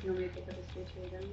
You want me to pick up the space for you then?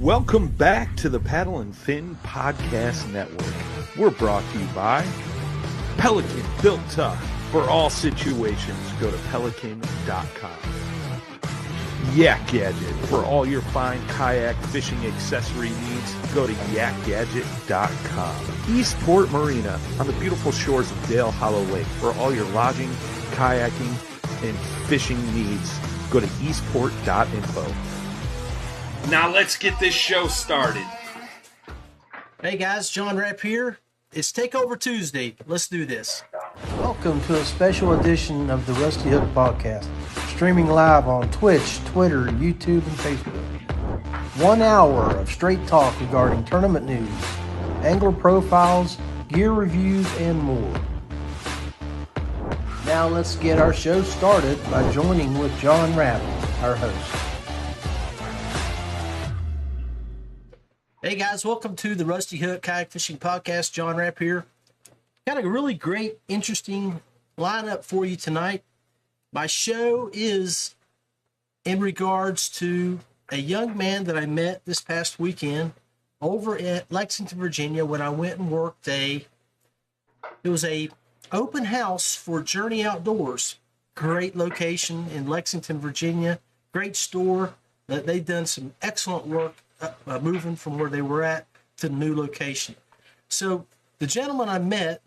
Welcome back to the Paddle and Fin Podcast Network. We're brought to you by Pelican, built tough for all situations. Go to pelican.com. Yak Gadget, for all your fine kayak fishing accessory needs. Go to yakgadget.com. Eastport Marina, on the beautiful shores of Dale Hollow Lake. For all your lodging, kayaking, and fishing needs. Go to eastport.info. Now let's get this show started. Hey guys, John Rapp here. It's Takeover Tuesday. Let's do this. Welcome to a special edition of the Rusty Hook Podcast, streaming live on Twitch, Twitter, YouTube, and Facebook. 1 hour of straight talk regarding tournament news, angler profiles, gear reviews, and more. Now let's get our show started by joining with John Rapp, our host. Hey guys, welcome to the Rusty Hook Kayak Fishing Podcast. John Rapp here. Got a really great, interesting lineup for you tonight. My show is in regards to a young man that I met this past weekend over at Lexington, Virginia, when I went and worked it was a open house for Journey Outdoors. Great location in Lexington, Virginia. Great store. They've done some excellent work moving from where they were at to the new location. So the gentleman I met,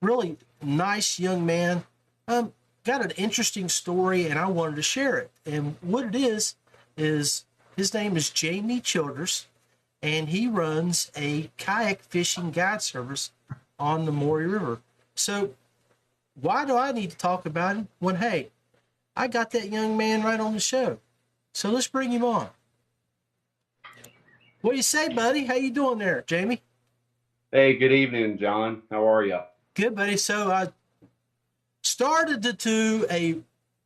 really nice young man, got an interesting story, and I wanted to share it. And what it is his name is Jamie Childress, and he runs a kayak fishing guide service on the Maury River. So why do I need to talk about him when, hey, I got that young man right on the show? So let's bring him on. What do you say, buddy? How you doing there, Jamie? Hey, good evening, John. How are you? Good, buddy. So I started to do a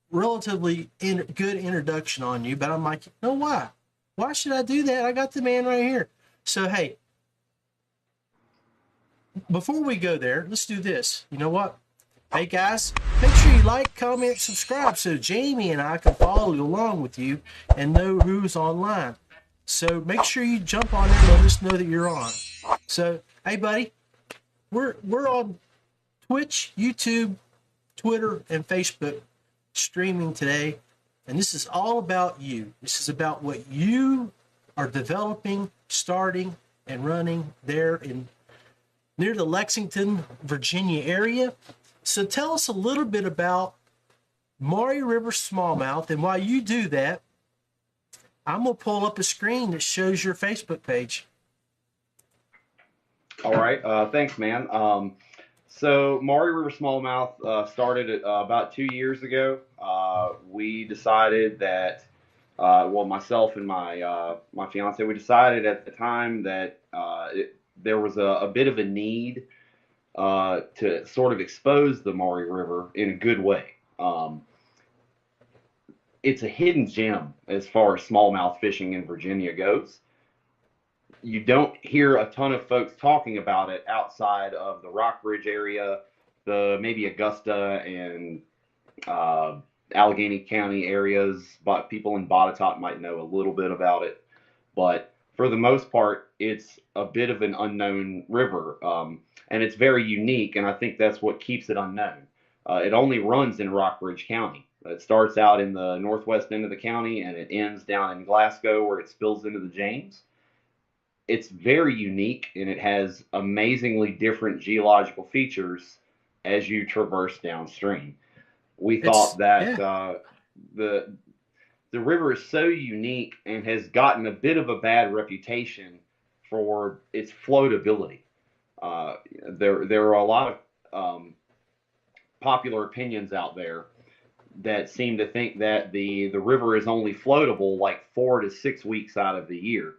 relatively good introduction on you, but I'm like, no, why? Why should I do that? I got the man right here. So, hey, before we go there, let's do this. You know what? Hey, guys, make sure you like, comment, subscribe so Jamie and I can follow along with you and know who's online. So make sure you jump on there and let us know that you're on. So, hey, buddy, we're on Twitch, YouTube, Twitter, and Facebook streaming today. And this is all about you. This is about what you are developing, starting, and running there in near the Lexington, Virginia area. So tell us a little bit about Maury River Smallmouth, and while you do that, I'm going to pull up a screen that shows your Facebook page. All right. Thanks, man. So Maury River Smallmouth started about 2 years ago. We decided that, myself and my fiance, we decided at the time that there was a bit of a need to sort of expose the Maury River in a good way. It's a hidden gem as far as smallmouth fishing in Virginia goes. You don't hear a ton of folks talking about it outside of the Rockbridge area, the maybe Augusta and Allegheny County areas, but people in Botetourt might know a little bit about it. But for the most part, it's a bit of an unknown river, and it's very unique, and I think that's what keeps it unknown. It only runs in Rockbridge County. It starts out in the northwest end of the county, and it ends down in Glasgow, where it spills into the James. it's very unique, and it has amazingly different geological features as you traverse downstream. We thought that the river is so unique and has gotten a bit of a bad reputation for its floatability. There are a lot of popular opinions out there that seem to think that the river is only floatable like 4 to 6 weeks out of the year,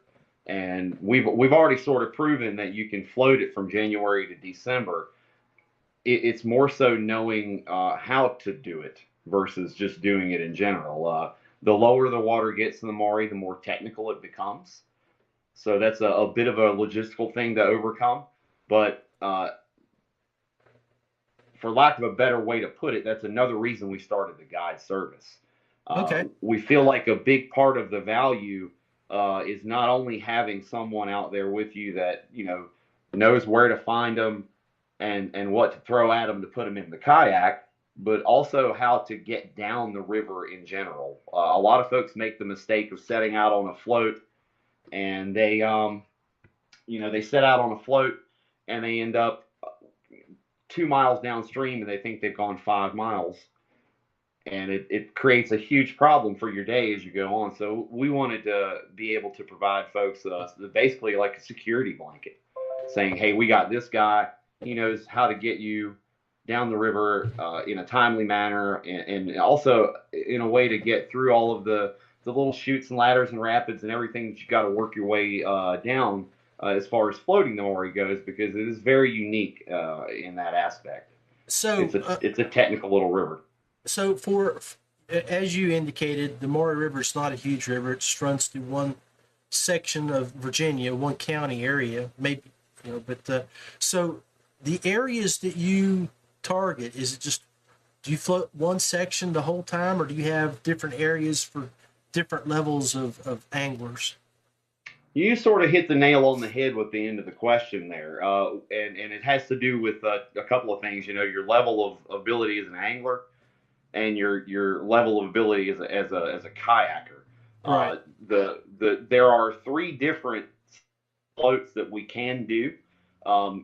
and we've already sort of proven that you can float it from January to December. It's more so knowing how to do it versus just doing it in general. The lower the water gets in the Maury, the more technical it becomes. So that's a bit of a logistical thing to overcome. But for lack of a better way to put it, that's another reason we started the guide service. Okay. We feel like a big part of the value is not only having someone out there with you that, you know, knows where to find them and what to throw at them to put them in the kayak, but also how to get down the river in general. A lot of folks make the mistake of setting out on a float, and they set out on a float and they end up 2 miles downstream and they think they've gone 5 miles. And it creates a huge problem for your day as you go on. So we wanted to be able to provide folks basically like a security blanket, saying, hey, we got this guy. He knows how to get you down the river in a timely manner, and also in a way to get through all of the little chutes and ladders and rapids and everything that you got to work your way down as far as floating the Maury goes, because it is very unique in that aspect. So it's a technical little river. So as you indicated, the Maury River is not a huge river. It just runs through one section of Virginia, one county area, maybe, you know, but so the areas that you target, is it just, do you float one section the whole time, or do you have different areas for different levels of anglers? You sort of hit the nail on the head with the end of the question there, and it has to do with a couple of things. You know, your level of ability as an angler, and your level of ability as a kayaker. Right. There are 3 different floats that we can do.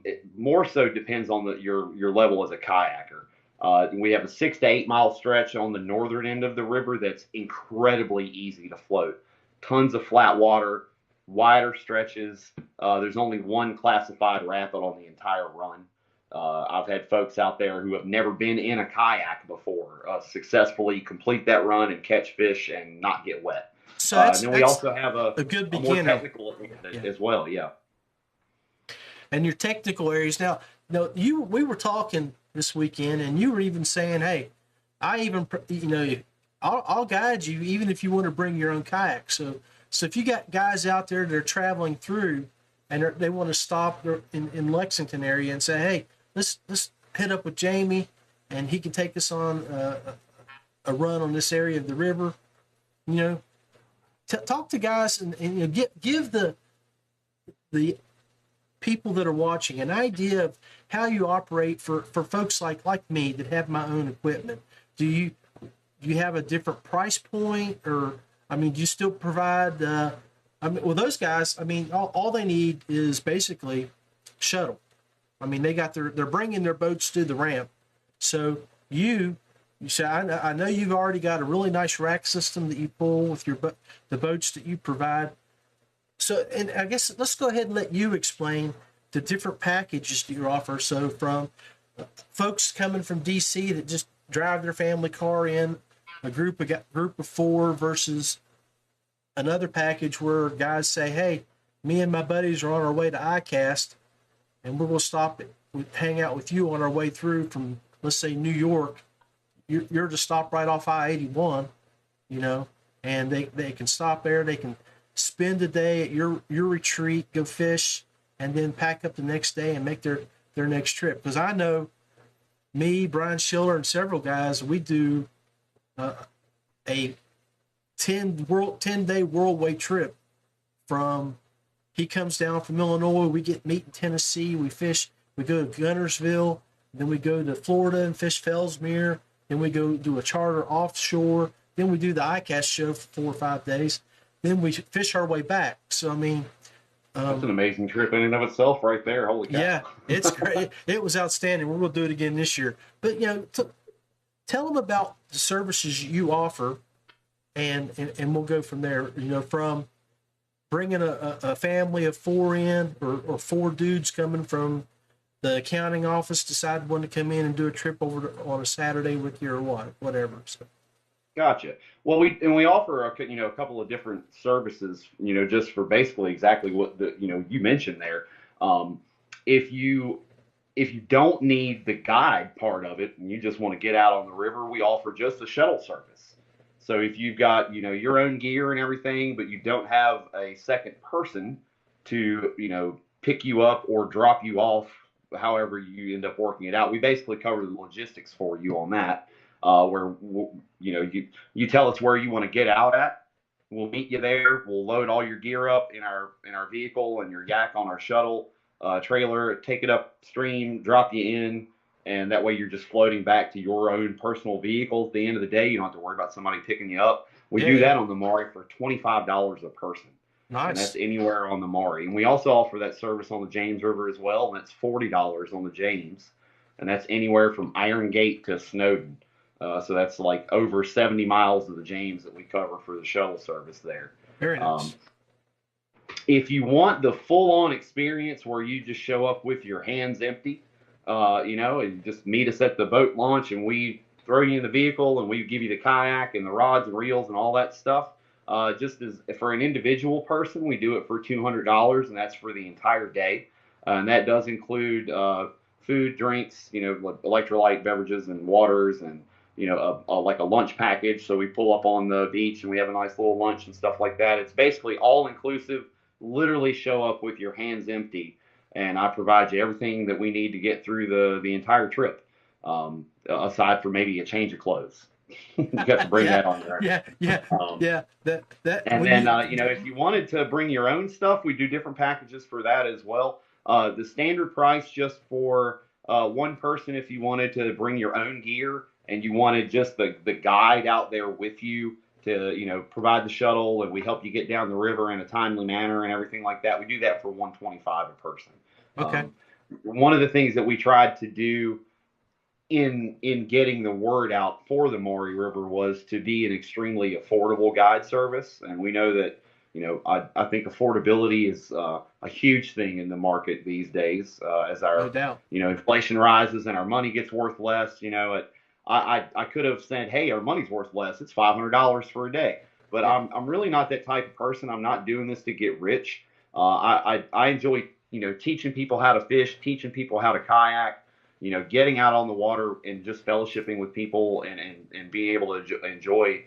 It more so depends on your level as a kayaker. We have a 6 to 8 mile stretch on the northern end of the river that's incredibly easy to float. Tons of flat water, wider stretches. There's only one classified rapid on the entire run. I've had folks out there who have never been in a kayak before successfully complete that run and catch fish and not get wet. So and then we also have a good more beginner technical as well. Yeah. And your technical areas. Now, we were talking this weekend, and you were even saying, hey, I even, I'll guide you even if you want to bring your own kayak. So if you got guys out there that are traveling through and they want to stop in Lexington area and say, hey, let's hit up with Jamie and he can take us on a run on this area of the river, talk to guys and give the people that are watching an idea of how you operate for folks like me that have my own equipment. Do you have a different price point, or do you still provide those guys, all they need is basically shuttle. They got they're bringing their boats to the ramp. So you say, I know you've already got a really nice rack system that you pull with the boats that you provide. So, and I guess let's go ahead and let you explain the different packages that you offer. So from folks coming from DC that just drive their family car in, a group of 4 versus another package where guys say, hey, me and my buddies are on our way to ICAST, and we're going to stop hang out with you on our way through from, let's say, New York. You're to stop right off I-81, and they can stop there. They can spend a day at your retreat, go fish, and then pack up the next day and make their next trip. Because I know me, Brian Schiller, and several guys, we do a 10-day worldway trip. From he comes down from Illinois, we meet in Tennessee, we fish, we go to Gunnersville, then we go to Florida and fish Fellsmere, then we go do a charter offshore, then we do the ICAST show for 4 or 5 days, then we fish our way back. So That's an amazing trip in and of itself, right there. Holy cow! Yeah, it's great. It was outstanding. We're going to do it again this year. But tell them about the services you offer, and we'll go from there. From bringing a family of four in, or four dudes coming from the accounting office decide when to come in and do a trip on a Saturday with you, or whatever. So. Gotcha. Well, we offer a couple of different services, just for basically exactly what you mentioned there. If you don't need the guide part of it and you just want to get out on the river, we offer just a shuttle service. So if you've got your own gear and everything, but you don't have a second person to pick you up or drop you off, however you end up working it out, we basically cover the logistics for you on that. Where you tell us where you want to get out at, we'll meet you there. We'll load all your gear up in our vehicle and your yak on our shuttle trailer, take it upstream, drop you in, and that way you're just floating back to your own personal vehicle. At the end of the day, you don't have to worry about somebody picking you up. We do that on the Maury for $25 a person. Nice. And that's anywhere on the Maury. And we also offer that service on the James River as well, and that's $40 on the James, and that's anywhere from Iron Gate to Snowden. So that's like over 70 miles of the James that we cover for the shuttle service there. Very nice. If you want the full-on experience where you just show up with your hands empty, and just meet us at the boat launch and we throw you in the vehicle and we give you the kayak and the rods and reels and all that stuff, just as for an individual person, we do it for $200, and that's for the entire day. And that does include food, drinks, electrolyte beverages and waters, and like a lunch package. So we pull up on the beach and we have a nice little lunch and stuff like that. It's basically all inclusive. Literally show up with your hands empty, and I provide you everything that we need to get through the entire trip. Aside from maybe a change of clothes, you have to bring that on there. Yeah. And then if you wanted to bring your own stuff, we do different packages for that as well. The standard price just for one person, if you wanted to bring your own gear and you wanted just the guide out there with you to provide the shuttle, and we help you get down the river in a timely manner and everything like that, we do that for $125 a person. Okay. One of the things that we tried to do in getting the word out for the Maury River was to be an extremely affordable guide service, and we know that I think affordability is a huge thing in the market these days, as our no doubt. Inflation rises and our money gets worth less. I could have said, hey, our money's worth less. It's $500 for a day. But I'm really not that type of person. I'm not doing this to get rich. I enjoy, teaching people how to fish, teaching people how to kayak, getting out on the water and just fellowshipping with people and being able to enjoy,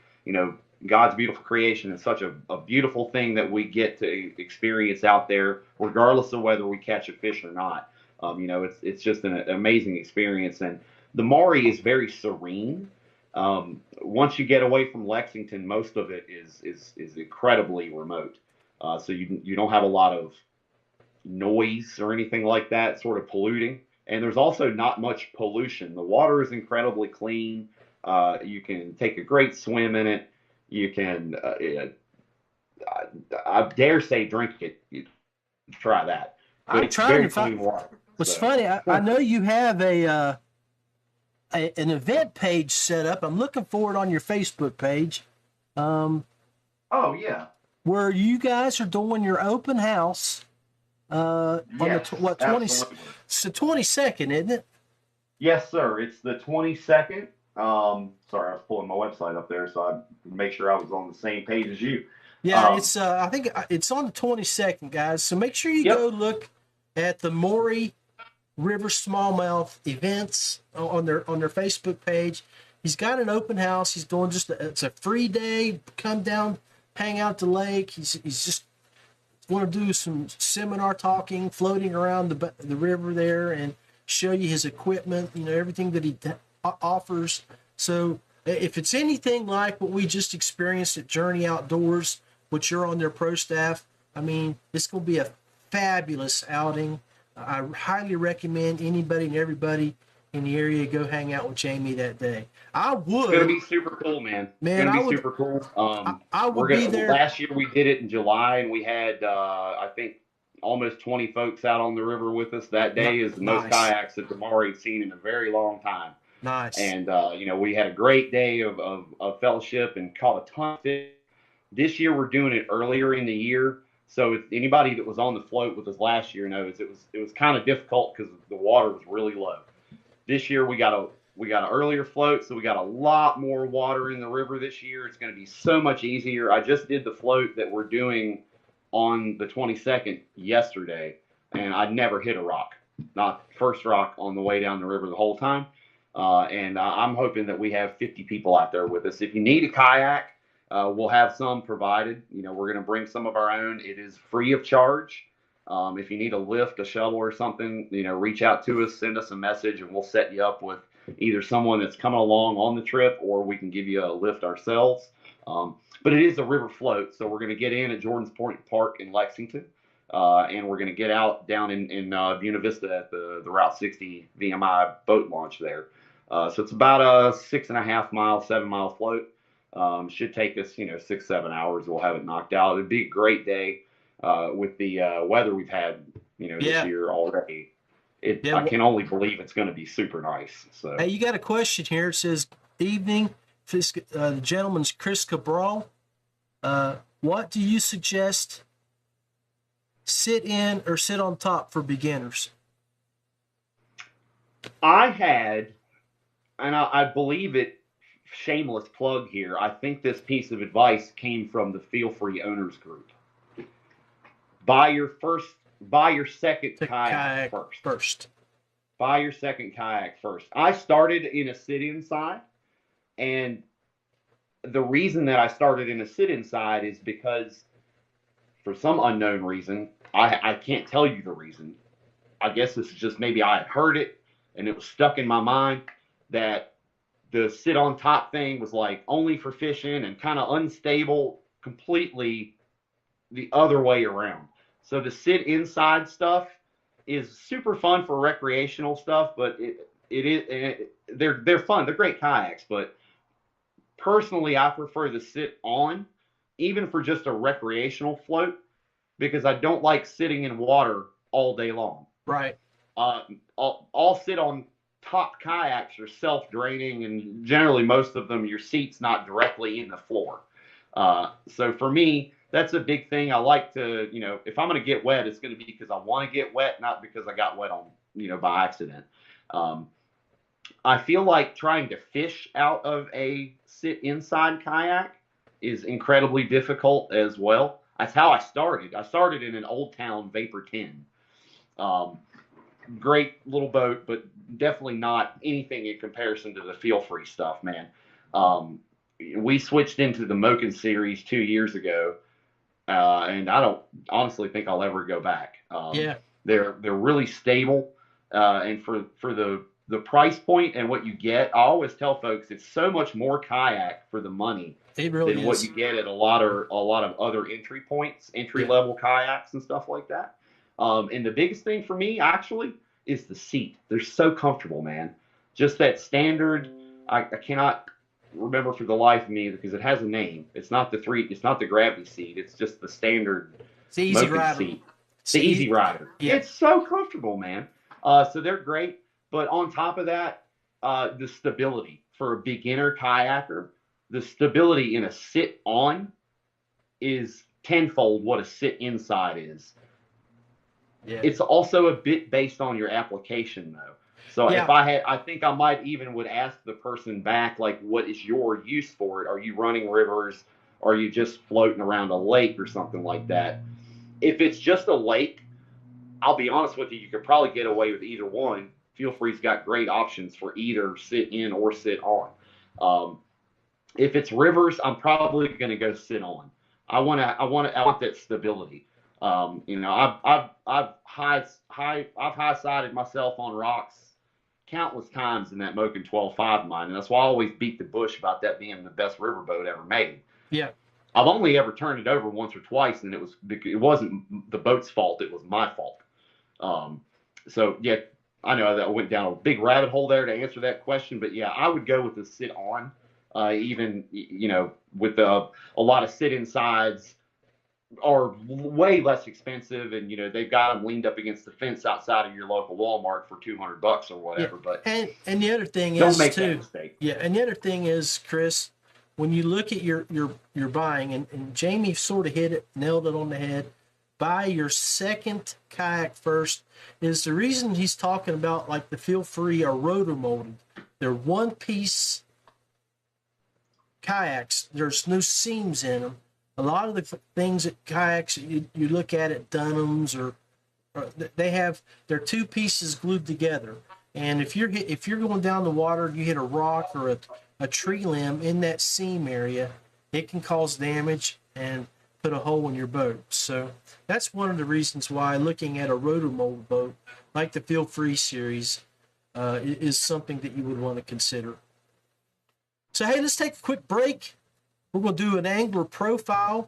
God's beautiful creation is such a beautiful thing that we get to experience out there, regardless of whether we catch a fish or not. It's just an amazing experience. And the Maury is very serene. Once you get away from Lexington, most of it is incredibly remote. So you don't have a lot of noise or anything like that sort of polluting. And there's also not much pollution. The water is incredibly clean. You can take a great swim in it. You can, I dare say, drink it. You try that. But I'm it's trying very to find. clean water. What's So- funny, I know you have an event page set up. I'm looking for it on your Facebook page. Oh yeah. Where you guys are doing your open house on Yes, the 20? absolutely. It's the 22nd, isn't it? Yes, sir. It's the 22nd. Sorry, I was pulling my website up there, so I make sure I was on the same page as you. Yeah, it's I think it's on the 22nd, guys. So make sure you Yep. go look at the Maury River Smallmouth events on their Facebook page. He's got an open house. He's doing it's a free day. Come down, hang out at the lake. He's just want to do some seminar talking, floating around the river there, and show you his equipment. Everything that he offers. So if it's anything like what we just experienced at Journey Outdoors, which you're on their pro staff, I mean, it's going to be a fabulous outing. I highly recommend anybody and everybody in the area go hang out with Jamie that day. I would. It's gonna be super cool, man. Man, it's I gonna be would- super cool. I would be there. Last year we did it in July, and we had I think almost 20 folks out on the river with us that day. Is the most Nice. kayaks that the Maury's seen in a very long time. Nice. And, we had a great day of fellowship and caught a ton of fish. This year we're doing it earlier in the year. So if anybody that was on the float with us last year knows it was kind of difficult because the water was really low. This year we got an earlier float, so we got a lot more water in the river this year. It's going to be so much easier. I just did the float that we're doing on the 22nd yesterday, and I never hit a rock, not first rock on the way down the river the whole time. And I'm hoping that we have 50 people out there with us. If you need a kayak, we'll have some provided. We're going to bring some of our own. It is free of charge. If you need a lift, a shovel or something, reach out to us, send us a message, and we'll set you up with either someone that's coming along on the trip, or we can give you a lift ourselves. But it is a river float, so we're going to get in at Jordan's Point Park in Lexington, and we're going to get out down in Buena Vista at the Route 60 VMI boat launch there. So it's about a 6.5 mile, 7 mile float. Should take us, 6-7 hours. We'll have it knocked out. It'd be a great day with the weather we've had, this year already. I can only believe it's going to be super nice. So hey, you got a question here. It says, evening, the gentleman's Chris Cabral. What do you suggest, sit in or sit on top for beginners? I had, and I believe it, shameless plug here, I think this piece of advice came from the Feel Free Owners Group. Buy your second kayak first. Buy your second kayak first. I started in a sit-in side, and the reason that I started in a sit-in side is because, for some unknown reason, I can't tell you the reason. I guess this is just maybe I had heard it, and it was stuck in my mind that the sit on top thing was like only for fishing and kind of unstable, completely the other way around. So the sit inside stuff is super fun for recreational stuff, but they're fun. They're great kayaks, but personally, I prefer the sit on, even for just a recreational float, because I don't like sitting in water all day long. Right. All sit on top kayaks are self-draining, and generally most of them, your seat's not directly in the floor. So for me, that's a big thing. I like to, if I'm going to get wet, it's going to be because I want to get wet, not because I got wet on, by accident. I feel like trying to fish out of a sit inside kayak is incredibly difficult as well. That's how I started. I started in an Old Town Vapor 10. Great little boat, but definitely not anything in comparison to the Feel Free stuff, man. We switched into the Moken series 2 years ago, and I don't honestly think I'll ever go back. They're really stable, and for the price point and what you get, I always tell folks it's so much more kayak for the money than what you get at a lot of other entry level kayaks and stuff like that. And the biggest thing for me actually is the seat. They're so comfortable, man. Just that standard. I cannot remember for the life of me because it has a name. It's not the gravity seat. It's just the standard Easy Rider seat. The Easy Rider. Yeah. It's so comfortable, man. So they're great. But on top of that, the stability for a beginner kayaker, the stability in a sit on is tenfold what a sit inside is. Yeah. It's also a bit based on your application, though. So if I think I might even would ask the person back, like, what is your use for it? Are you running rivers? Are you just floating around a lake or something like that? If it's just a lake, I'll be honest with you, you could probably get away with either one. Feel Free's got great options for either sit in or sit on. If it's rivers, I'm probably going to go sit on. I want that stability. I've high-sided myself on rocks countless times in that Moken 12.5 of mine, and that's why I always beat the bush about that being the best riverboat ever made. Yeah. I've only ever turned it over once or twice, and it wasn't the boat's fault; it was my fault. So yeah, I know that I went down a big rabbit hole there to answer that question, but yeah, I would go with the sit on, even with a lot of sit insides. are way less expensive, and they've got them leaned up against the fence outside of your local Walmart for $200 or Yeah, whatever. But and the other thing don't is make that too. mistake. Yeah, and the other thing is, Chris, when you look at your buying, and Jamie sort of nailed it on the head. Buy your second kayak first. Is the reason he's talking about, like the Feel Free or rotor molded. They're one piece kayaks. There's no seams in them. A lot of the things at kayaks you look at Dunham's or they're two pieces glued together. And if you're going down the water, you hit a rock or a tree limb in that seam area, it can cause damage and put a hole in your boat. So that's one of the reasons why looking at a rotor mold boat like the Feel Free series is something that you would want to consider. So hey, let's take a quick break. We're going to do an angler profile,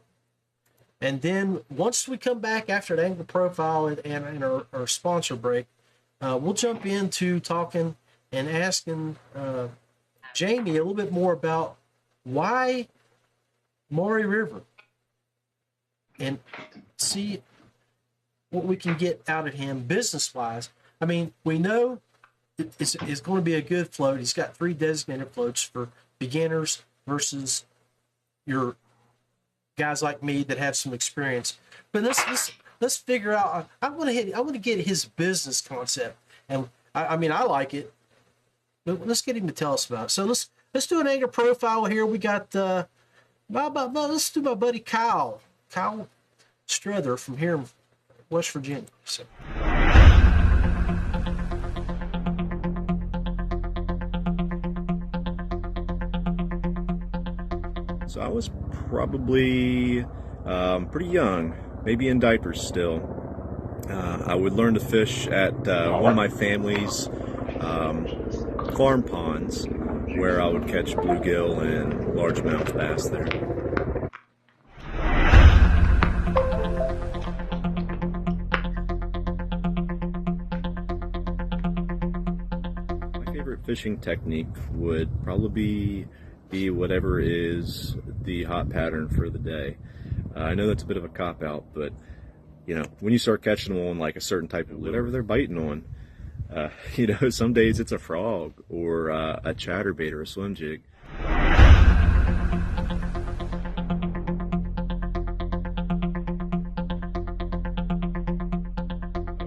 and then once we come back after the angler profile and our sponsor break, we'll jump into talking and asking Jamie a little bit more about why Maury River, and see what we can get out of him business-wise. I mean, we know it's going to be a good float. He's got 3 designated floats for beginners versus your guys like me that have some experience. But let's figure out. I want to get his business concept, and I mean I like it. But let's get him to tell us about it. So let's do an angler profile here. We got let's do my buddy Kyle Struther from here in West Virginia. So. So I was probably pretty young, maybe in diapers still. I would learn to fish at one of my family's farm ponds, where I would catch bluegill and largemouth bass there. My favorite fishing technique would probably be whatever is the hot pattern for the day. I know that's a bit of a cop-out, but when you start catching them on like a certain type of whatever they're biting on, some days it's a frog or a chatterbait or a swim jig.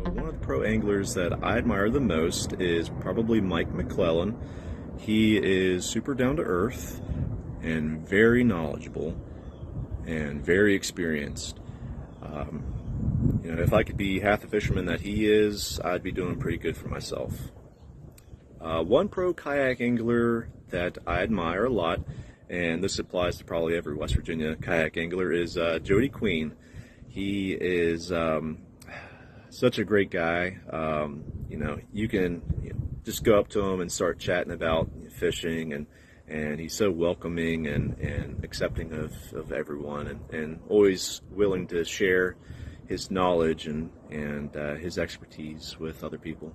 One of the pro anglers that I admire the most is probably Mike McClellan. He is super down to earth and very knowledgeable and very experienced. If I could be half the fisherman that he is, I'd be doing pretty good for myself. One pro kayak angler that I admire a lot, and this applies to probably every West Virginia kayak angler, is Jody Queen. He is such a great guy. You can just go up to him and start chatting about fishing, and he's so welcoming and accepting of everyone, and always willing to share his knowledge and his expertise with other people.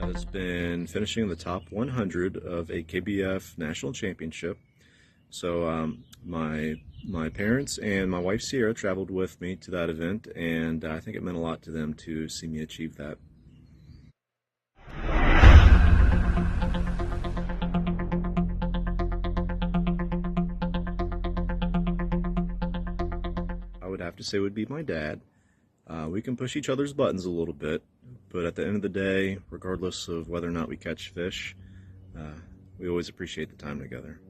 Has been finishing in the top 100 of a KBF National Championship. So my parents and my wife Sierra traveled with me to that event, and I think it meant a lot to them to see me achieve that. I would have to say would be my dad. We can push each other's buttons a little bit, but at the end of the day, regardless of whether or not we catch fish, we always appreciate the time together.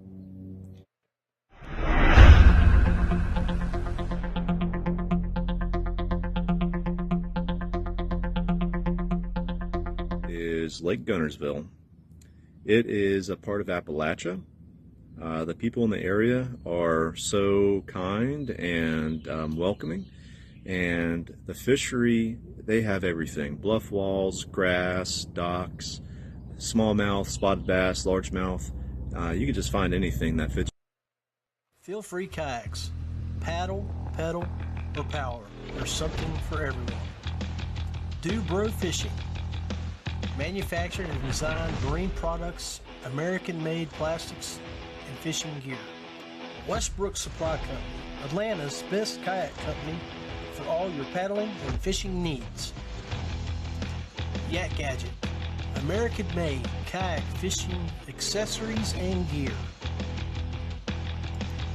Is Lake Gunnersville. It is a part of Appalachia. The people in the area are so kind and welcoming, and the fishery, they have everything: bluff walls, grass, docks, smallmouth, spotted bass, largemouth. You can just find anything that fits. Feel Free kayaks. Paddle, pedal, or power. There's something for everyone. Do bro fishing. manufactured and designed marine products, American-made plastics, and fishing gear. Westbrook Supply Company, Atlanta's best kayak company for all your paddling and fishing needs. Yak Gadget, American-made kayak fishing accessories and gear.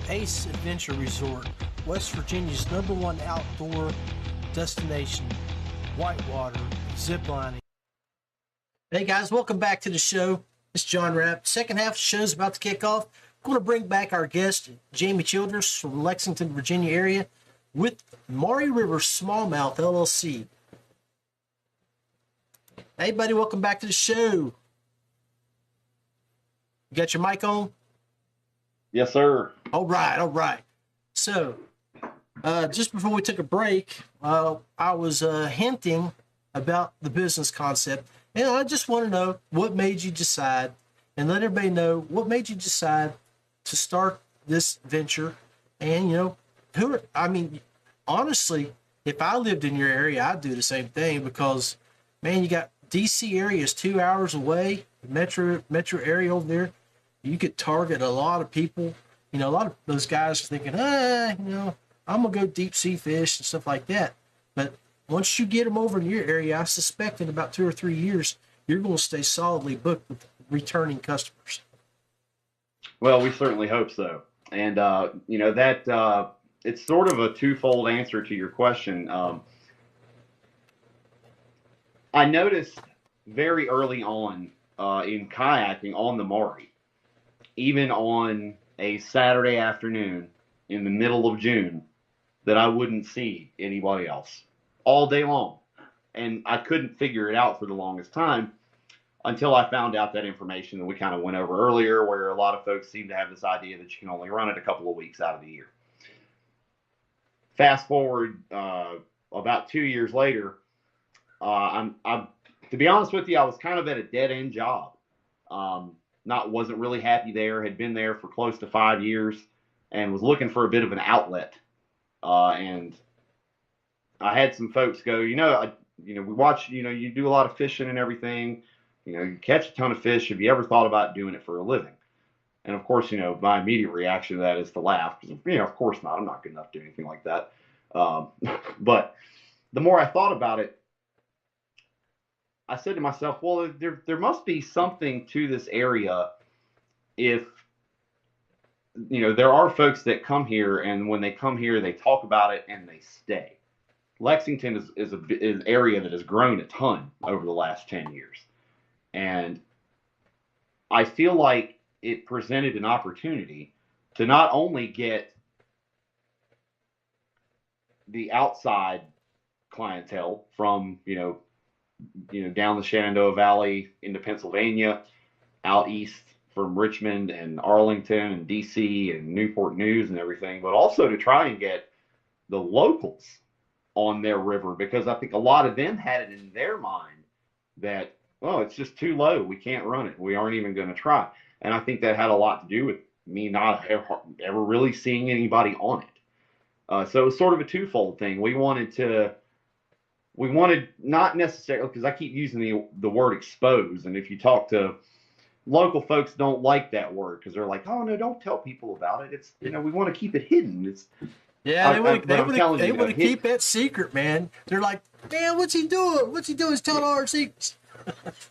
Ace Adventure Resort, West Virginia's #1 outdoor destination, whitewater, ziplining. Hey guys, welcome back to the show. It's John Rapp. Second half of the show is about to kick off. I'm going to bring back our guest, Jamie Childress from Lexington, Virginia area, with Maury River Smallmouth LLC. Hey buddy, welcome back to the show. You got your mic on? Yes, sir. All right. So, just before we took a break, I was hinting about the business concept, and I just want to know what made you decide, and let everybody know what made you decide to start this venture. And honestly, if I lived in your area, I'd do the same thing, because, man, you got DC area is 2 hours away, metro area over there. You could target a lot of people. A lot of those guys are thinking, I'm going to go deep sea fish and stuff like that. But once you get them over in your area, I suspect in about 2 or 3 years, you're going to stay solidly booked with returning customers. Well, we certainly hope so. And, it's sort of a twofold answer to your question. I noticed very early on in kayaking on the Maury, even on a Saturday afternoon in the middle of June, that I wouldn't see anybody else all day long. And I couldn't figure it out for the longest time until I found out that information that we kind of went over earlier, where a lot of folks seem to have this idea that you can only run it a couple of weeks out of the year. Fast forward about 2 years later, I'm to be honest with you, I was kind of at a dead end job. Wasn't really happy there. Had been there for close to 5 years, and was looking for a bit of an outlet. And I had some folks go, we watch, you do a lot of fishing and everything. You catch a ton of fish. Have you ever thought about doing it for a living? And of course, my immediate reaction to that is to laugh, because, of course not. I'm not good enough to do anything like that. But the more I thought about it, I said to myself, well, there must be something to this area if, there are folks that come here, and when they come here, they talk about it and they stay. Lexington is an area that has grown a ton over the last 10 years. And I feel like it presented an opportunity to not only get the outside clientele from, down the Shenandoah Valley into Pennsylvania, out east from Richmond and Arlington and DC and Newport News and everything, but also to try and get the locals on their river, because I think a lot of them had it in their mind that, it's just too low. We can't run it. We aren't even going to try. And I think that had a lot to do with me not ever really seeing anybody on it. So it was sort of a twofold thing. We wanted not necessarily, because I keep using the word expose, and if you talk to local folks, don't like that word, because they're like, oh no, don't tell people about it. It's, we want to keep it hidden. It's they want to keep that secret, man. They're like, man, what's he doing? He's telling all our secrets.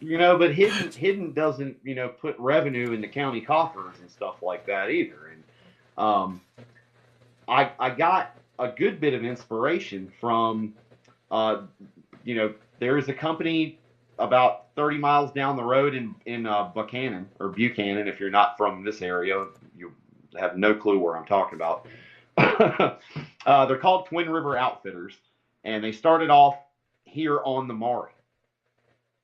But hidden doesn't, put revenue in the county coffers and stuff like that either. And I got a good bit of inspiration from, there is a company about 30 miles down the road in Buchanan, or Buchanan. If you're not from this area, you have no clue where I'm talking about. They're called Twin River Outfitters, and they started off here on the Maury.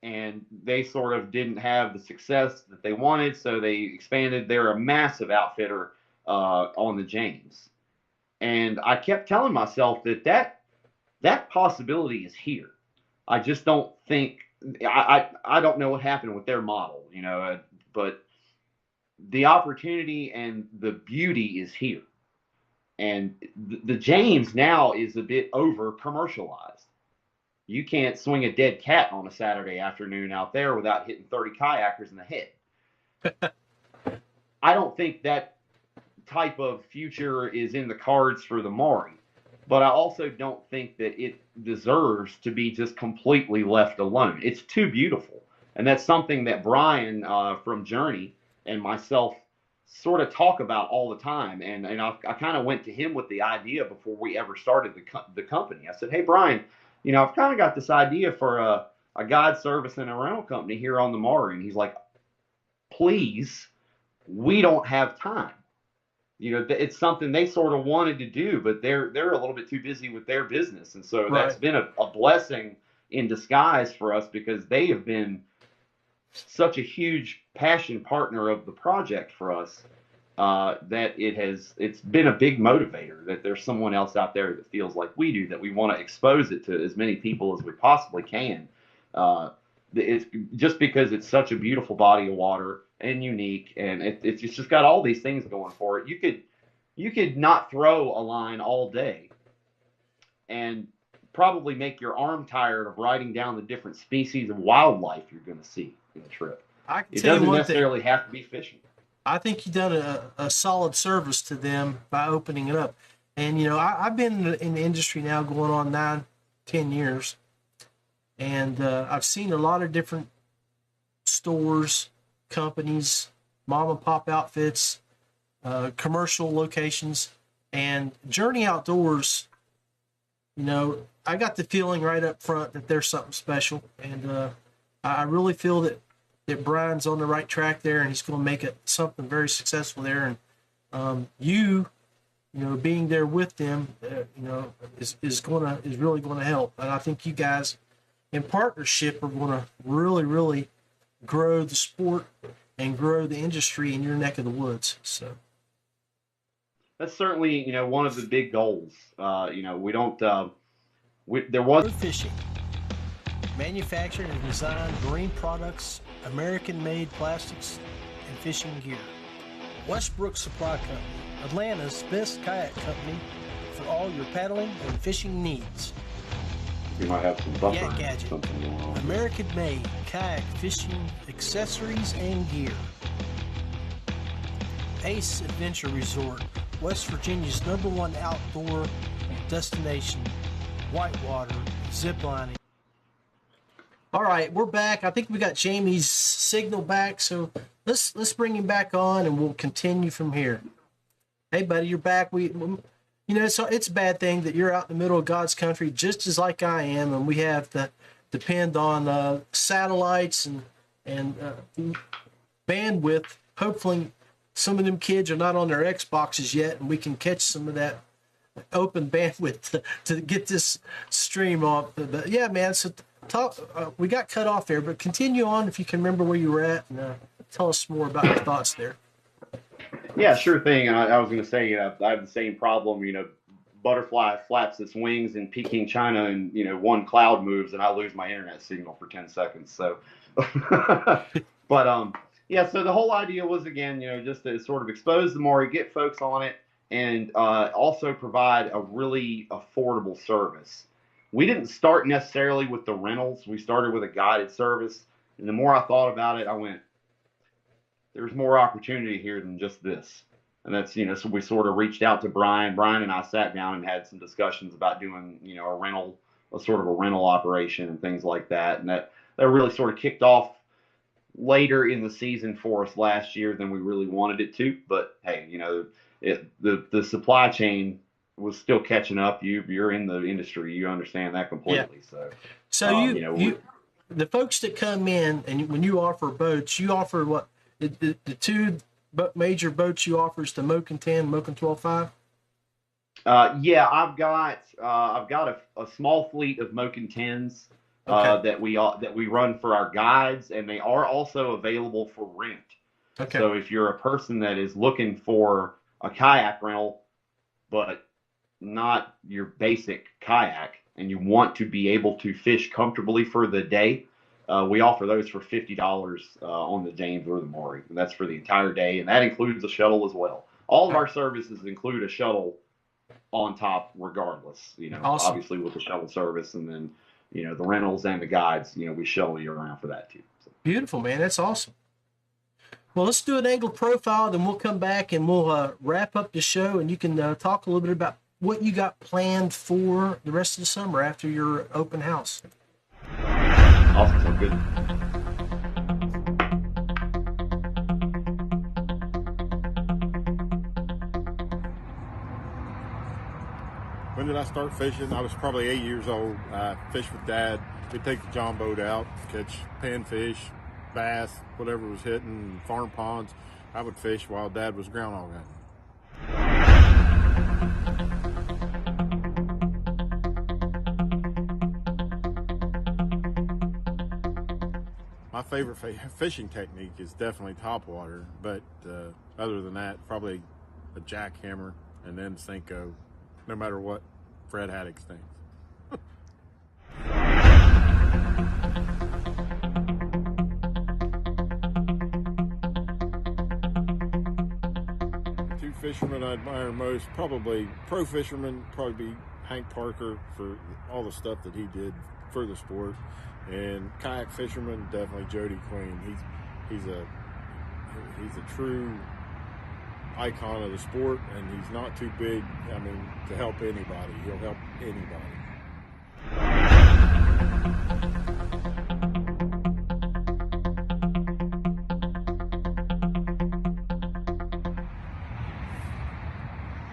And they sort of didn't have the success that they wanted, so they expanded. They're a massive outfitter on the James. And I kept telling myself that possibility is here. I just don't think, I don't know what happened with their model, but the opportunity and the beauty is here. And the James now is a bit over commercialized. you can't swing a dead cat on a Saturday afternoon out there without hitting 30 kayakers in the head. I don't think that type of future is in the cards for the Maury, but I also don't think that it deserves to be just completely left alone. It's too beautiful. And that's something that Brian from Journey and myself sort of talk about all the time. And I kind of went to him with the idea before we ever started the company. I said, hey, Brian, I've kind of got this idea for a guide service and a rental company here on the Maury. And he's like, please, we don't have time. It's something they sort of wanted to do, but they're a little bit too busy with their business. And so that's been a blessing in disguise for us, because they have been such a huge passion partner of the project for us, that it's been a big motivator that there's someone else out there that feels like we do, that we want to expose it to as many people as we possibly can. It's just because it's such a beautiful body of water and unique, and it's just got all these things going for it. You could not throw a line all day and probably make your arm tired of writing down the different species of wildlife you're going to see in the trip. It doesn't necessarily have to be fishing. I think you've done a solid service to them by opening it up. And, I've been in the industry now going on 9-10 years. And I've seen a lot of different stores, companies, mom and pop outfits, commercial locations, and Journey Outdoors. I got the feeling right up front that there's something special, and I really feel that Brian's on the right track there, and he's going to make it something very successful there. And being there with them, is really going to help. And I think you guys, in partnership, are going to really, really grow the sport and grow the industry in your neck of the woods. So that's certainly, one of the big goals. We don't. There was fishing, manufactured and designed marine products, American-made plastics, and fishing gear. Westbrook Supply Company, Atlanta's best kayak company for all your paddling and fishing needs. You might have some buffer. Yak Gadget, American-made kayak fishing accessories and gear. Ace Adventure Resort, West Virginia's #1 outdoor destination, whitewater, ziplining. All right, we're back. I think we got Jamie's signal back, so let's bring him back on, and we'll continue from here. Hey, buddy, you're back. So it's a bad thing that you're out in the middle of God's country, just as like I am, and we have to depend on satellites and bandwidth. Hopefully, some of them kids are not on their Xboxes yet, and we can catch some of that open bandwidth to get this stream off. But yeah, man. So we got cut off there, but continue on if you can remember where you were at, and tell us more about your thoughts there. Yeah, sure thing. I was going to say, I have the same problem. Butterfly flaps its wings in Peking, China, and one cloud moves, and I lose my internet signal for 10 seconds. So, but yeah. So the whole idea was, again, just to sort of expose the Maury, get folks on it, and also provide a really affordable service. We didn't start necessarily with the rentals. We started with a guided service, and the more I thought about it, I went, there's more opportunity here than just this. And that's, so we sort of reached out to Brian. Brian and I sat down and had some discussions about doing, a sort of a rental operation and things like that. And that really sort of kicked off later in the season for us last year than we really wanted it to. But hey, the supply chain was still catching up. You're in the industry. You understand that completely. Yeah. So the folks that come in, and when you offer boats, you offer what? The two major boats you offer is the Moken 10, Moken 12.5. Yeah, I've got a small fleet of Moken 10s that we run for our guides, and they are also available for rent. Okay. So if you're a person that is looking for a kayak rental, but not your basic kayak, and you want to be able to fish comfortably for the day, we offer those for $50 on the James or the Maury. And that's for the entire day, and that includes a shuttle as well. All of our services include a shuttle on top regardless, awesome. Obviously with the shuttle service, and then the rentals and the guides, we shuttle you around for that too. So. Beautiful, man. That's awesome. Well, let's do an angler profile, then we'll come back and we'll wrap up the show, and you can talk a little bit about what you got planned for the rest of the summer after your open house. Awesome. So good. When did I start fishing? I was probably 8 years old. I fished with Dad. We'd take the john boat out, catch panfish, bass, whatever was hitting, farm ponds. I would fish while Dad was groundhog hunting. My favorite fishing technique is definitely topwater, but other than that, probably a jackhammer and then Senko, no matter what Fred Haddock thinks. Two fishermen I admire most, probably pro fisherman, probably be Hank Parker for all the stuff that he did for the sport, and kayak fisherman, definitely Jody Queen. He's a true icon of the sport, and he's not too big, to help anybody. He'll help anybody.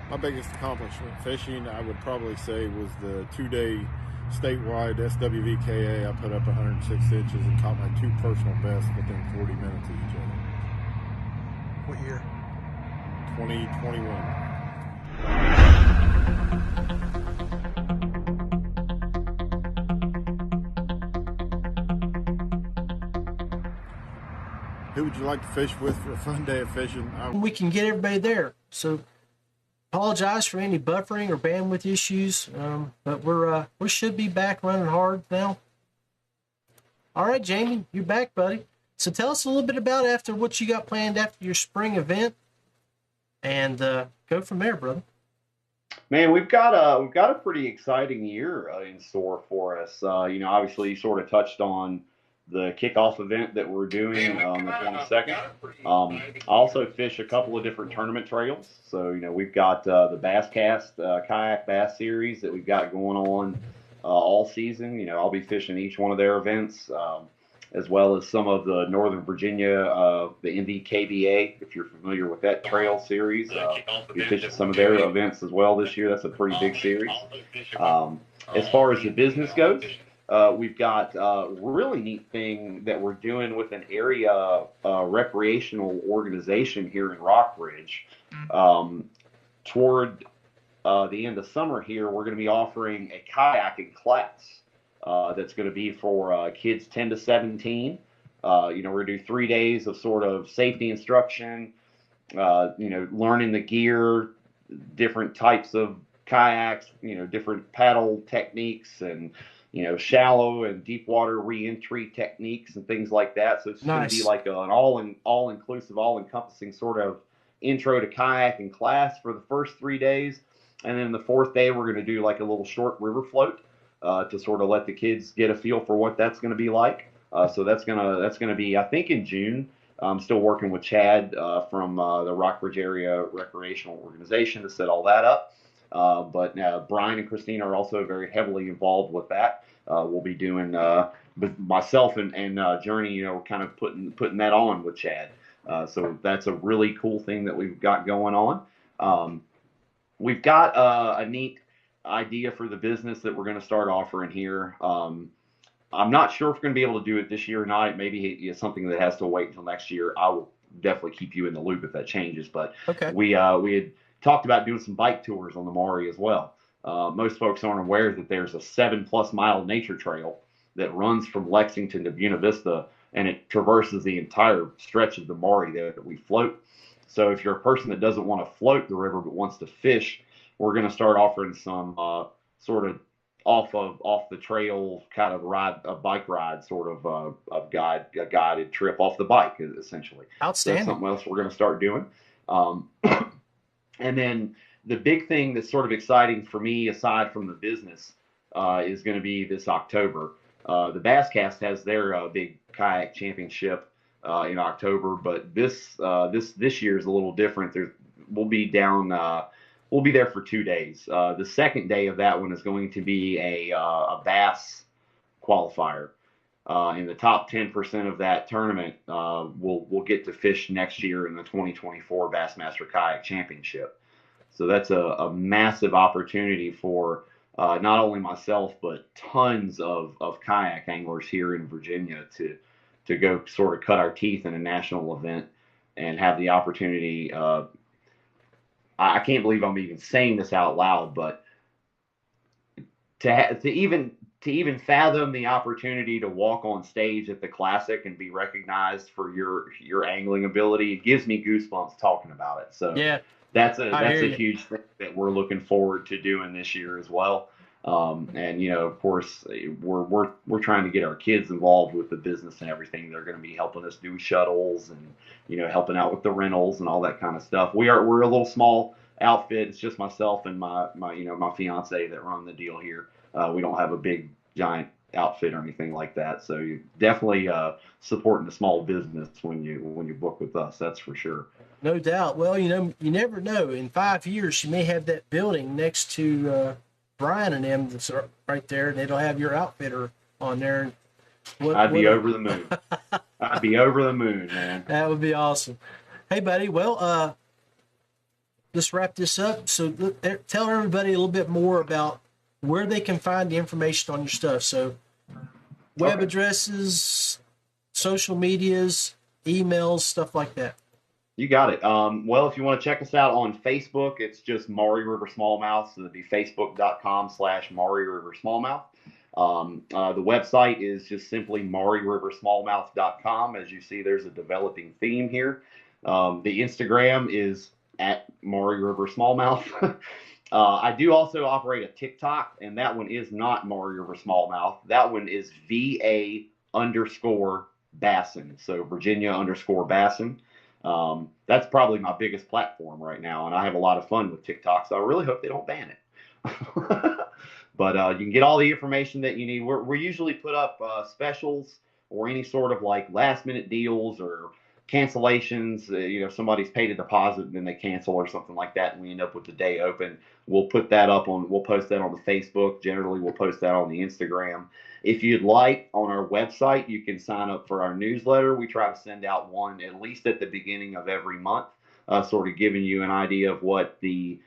My biggest accomplishment fishing, I would probably say, was the 2-day statewide SWVKA. I put up 106 inches and caught my 2 personal bests within 40 minutes of each other. What year? 2021. Who would you like to fish with for a fun day of fishing? We can get everybody there. So apologize for any buffering or bandwidth issues, but we should be back running hard now. All right, Jamie, you're back, buddy. So tell us a little bit about what you got planned after your spring event, and go from there, brother. Man, we've got a pretty exciting year in store for us. Obviously, you sort of touched on the kickoff event that we're doing on the 22nd. I also fish a couple of different tournament trails. So, we've got the Bass Cast Kayak Bass Series that we've got going on all season. I'll be fishing each one of their events, as well as some of the Northern Virginia, the NVKBA, if you're familiar with that trail series. We fished some of their events as well this year. That's a pretty big series. As far as the business goes, we've got a really neat thing that we're doing with an area recreational organization here in Rockridge. Toward the end of summer here, we're going to be offering a kayaking class that's going to be for kids 10 to 17. We're going to do 3 days of sort of safety instruction, learning the gear, different types of kayaks, different paddle techniques, and shallow and deep water re-entry techniques and things like that. So it's going to be like an all-inclusive, all-encompassing sort of intro to kayaking class for the first 3 days. And then the 4th day, we're going to do like a little short river float to sort of let the kids get a feel for what that's going to be like. So that's gonna be, I think, in June. I'm still working with Chad from the Rockridge Area Recreational Organization to set all that up. But Brian and Christina are also very heavily involved with that. We'll be doing, myself and Journey, kind of putting that on with Chad. So that's a really cool thing that we've got going on. We've got a neat idea for the business that we're going to start offering here. I'm not sure if we're going to be able to do it this year or not. It may be something that has to wait until next year. I will definitely keep you in the loop if that changes. But okay. We had talked about doing some bike tours on the Maury as well. Most folks aren't aware that there's a 7+ mile nature trail that runs from Lexington to Buena Vista, and it traverses the entire stretch of the Maury there that we float. So if you're a person that doesn't want to float the river but wants to fish, we're going to start offering some sort of off the trail kind of bike ride sort of a guided trip off the bike, essentially. Outstanding. So that's something else we're going to start doing. And then the big thing that's sort of exciting for me, aside from the business, is going to be this October. The Bass Cast has their big kayak championship in October, but this year is a little different. We'll be down. We'll be there for 2 days. The second day of that one is going to be a bass qualifier. In the top 10% of that tournament, we'll get to fish next year in the 2024 Bassmaster Kayak Championship. So that's a massive opportunity for not only myself, but tons of kayak anglers here in Virginia to go sort of cut our teeth in a national event and have the opportunity. I can't believe I'm even saying this out loud, but to even fathom the opportunity to walk on stage at the Classic and be recognized for your angling ability, it gives me goosebumps talking about it. So yeah, that's a huge thing that we're looking forward to doing this year as well. And of course, we're trying to get our kids involved with the business and everything. They're going to be helping us do shuttles and helping out with the rentals and all that kind of stuff. We're a little small outfit. It's just myself and my fiance that run the deal here. We don't have a big giant outfit or anything like that. So you definitely supporting the small business when you book with us. That's for sure. No doubt. Well, you never know. In 5 years, you may have that building next to Brian and them that's right there, and it'll have your outfitter on there. I'd be over the moon. I'd be over the moon, man. That would be awesome. Hey, buddy. Well, let's wrap this up. So tell everybody a little bit more about where they can find the information on your stuff. So web addresses, social medias, emails, stuff like that. You got it. Well, if you want to check us out on Facebook, it's just Maury River Smallmouth. So it'd be facebook.com/Maury River Smallmouth. The website is just simply MauryRiverSmallmouth.com. As you see, there's a developing theme here. The Instagram is at Maury River Smallmouth. I do also operate a TikTok, and that one is not Maury River Smallmouth. That one is VA_Bassin. So Virginia_Bassin. That's probably my biggest platform right now, and I have a lot of fun with TikTok, so I really hope they don't ban it. But you can get all the information that you need. We usually put up specials or any sort of like last minute deals or cancellations. Somebody's paid a deposit and then they cancel or something like that, and we end up with the day open. We'll post that on the Facebook. Generally, we'll post that on the Instagram. If you'd like, on our website, you can sign up for our newsletter. We try to send out one at least at the beginning of every month, sort of giving you an idea of what the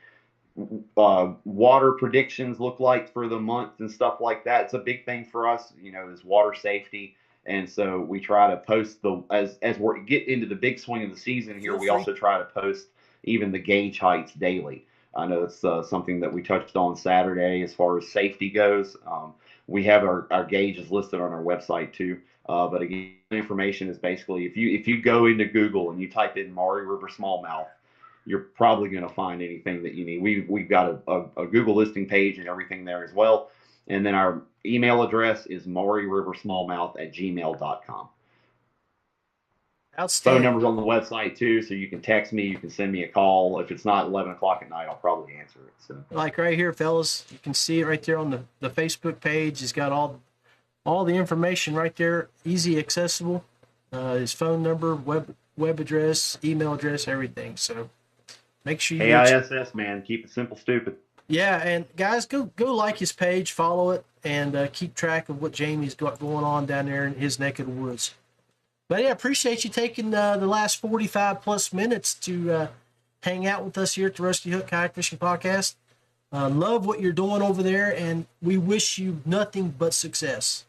water predictions look like for the month and stuff like that. It's a big thing for us, is water safety. And so we try to post as we get into the big swing of the season here, we also try to post even the gauge heights daily. I know it's something that we touched on Saturday as far as safety goes. We have our gauges listed on our website too. But again, information is basically if you go into Google and you type in Maury River Smallmouth, you're probably going to find anything that you need. We've got a Google listing page and everything there as well. And then our email address is MauryRiverSmallmouth@gmail.com. Outstanding. Phone number's on the website too, so you can text me, you can send me a call. If it's not 11 o'clock at night, I'll probably answer it. So, like right here, fellas, you can see it right there on the Facebook page. It's got all the information right there, easy accessible. His phone number, web address, email address, everything. So make sure you AISS, man, keep it simple, stupid. Yeah, and guys, go like his page, follow it, and keep track of what Jamie's got going on down there in his neck of the woods. But yeah, I appreciate you taking the last 45 plus minutes to hang out with us here at the Rusty Hook Kayak Fishing Podcast. Love what you're doing over there, and we wish you nothing but success.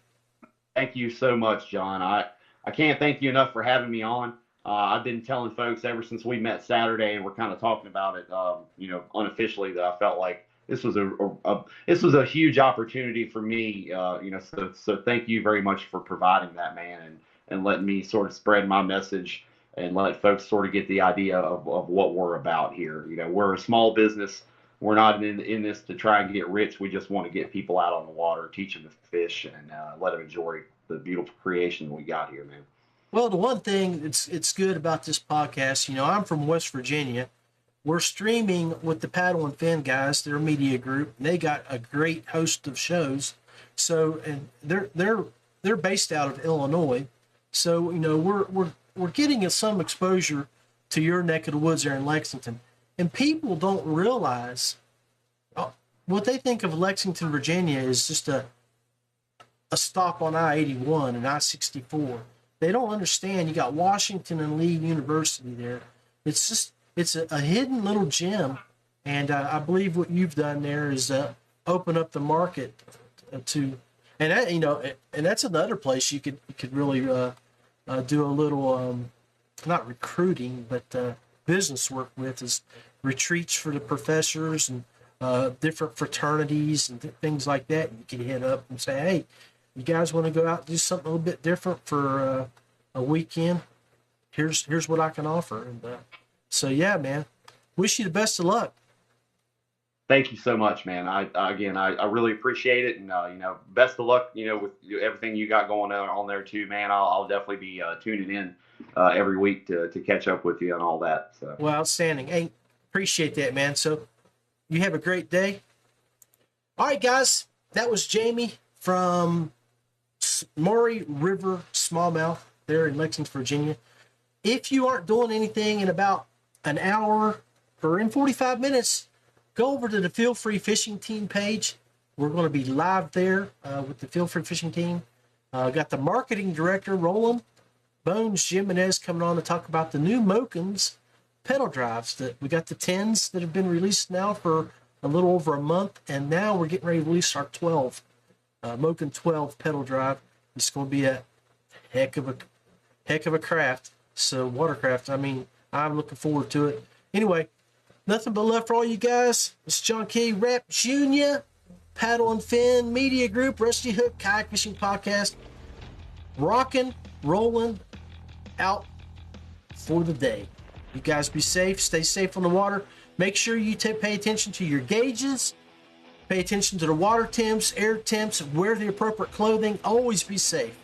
Thank you so much, John. I can't thank you enough for having me on. I've been telling folks ever since we met Saturday, and we're kind of talking about it, unofficially, that I felt like this was a huge opportunity for me. So thank you very much for providing that, man, and letting me sort of spread my message and let folks sort of get the idea of what we're about here. We're a small business. We're not in this to try and get rich. We just want to get people out on the water, teach them to fish, and let them enjoy the beautiful creation we got here, man. Well, the one thing it's good about this podcast, I'm from West Virginia, we're streaming with the Paddle and Fin guys, their media group. And they got a great host of shows. So, and they're based out of Illinois. So, we're getting some exposure to your neck of the woods there in Lexington. And people don't realize what they think of Lexington, Virginia is just a stop on I-81 and I-64. They don't understand you got Washington and Lee University there. It's a hidden little gem. And I believe what you've done there is open up the market to, and that, and that's another place you could really do a little, not recruiting, but business work with, is retreats for the professors and different fraternities and things like that. You can hit up and say, hey, you guys want to go out and do something a little bit different for a weekend? Here's what I can offer. And so, yeah, man, wish you the best of luck. Thank you so much, man. I really appreciate it, and best of luck, with everything you got going on there too, man. I'll definitely be tuning in every week to catch up with you and all that. So. Well, outstanding. Hey, appreciate that, man. So you have a great day. All right, guys, that was Jamie from Maury River Smallmouth there in Lexington, Virginia. If you aren't doing anything in about an hour or in 45 minutes, go over to the Feel Free Fishing Team page. We're going to be live there with the Feel Free Fishing Team. Got the marketing director, Roland Bones Jimenez, coming on to talk about the new Mokins pedal drives. That we got the 10s that have been released now for a little over a month, and now we're getting ready to release our 12 Mokin 12 pedal drive. It's going to be a heck of a craft. So watercraft. I mean, I'm looking forward to it. Anyway, nothing but love for all you guys. It's John K. Rapp Jr., Paddle and Fin Media Group, Rusty Hook Kayak Fishing Podcast. Rocking, rolling, out for the day. You guys be safe. Stay safe on the water. Make sure you pay attention to your gauges. Pay attention to the water temps, air temps. Wear the appropriate clothing. Always be safe.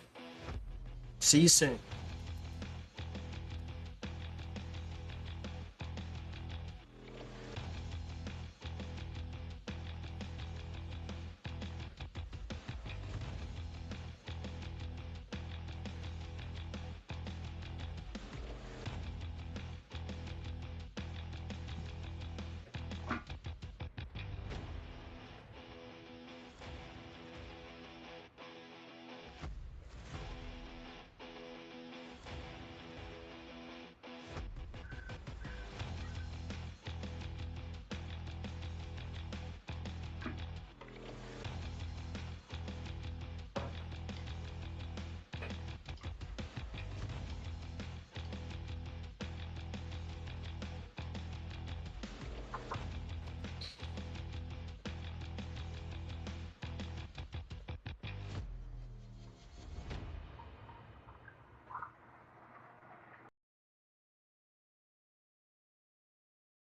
See you soon.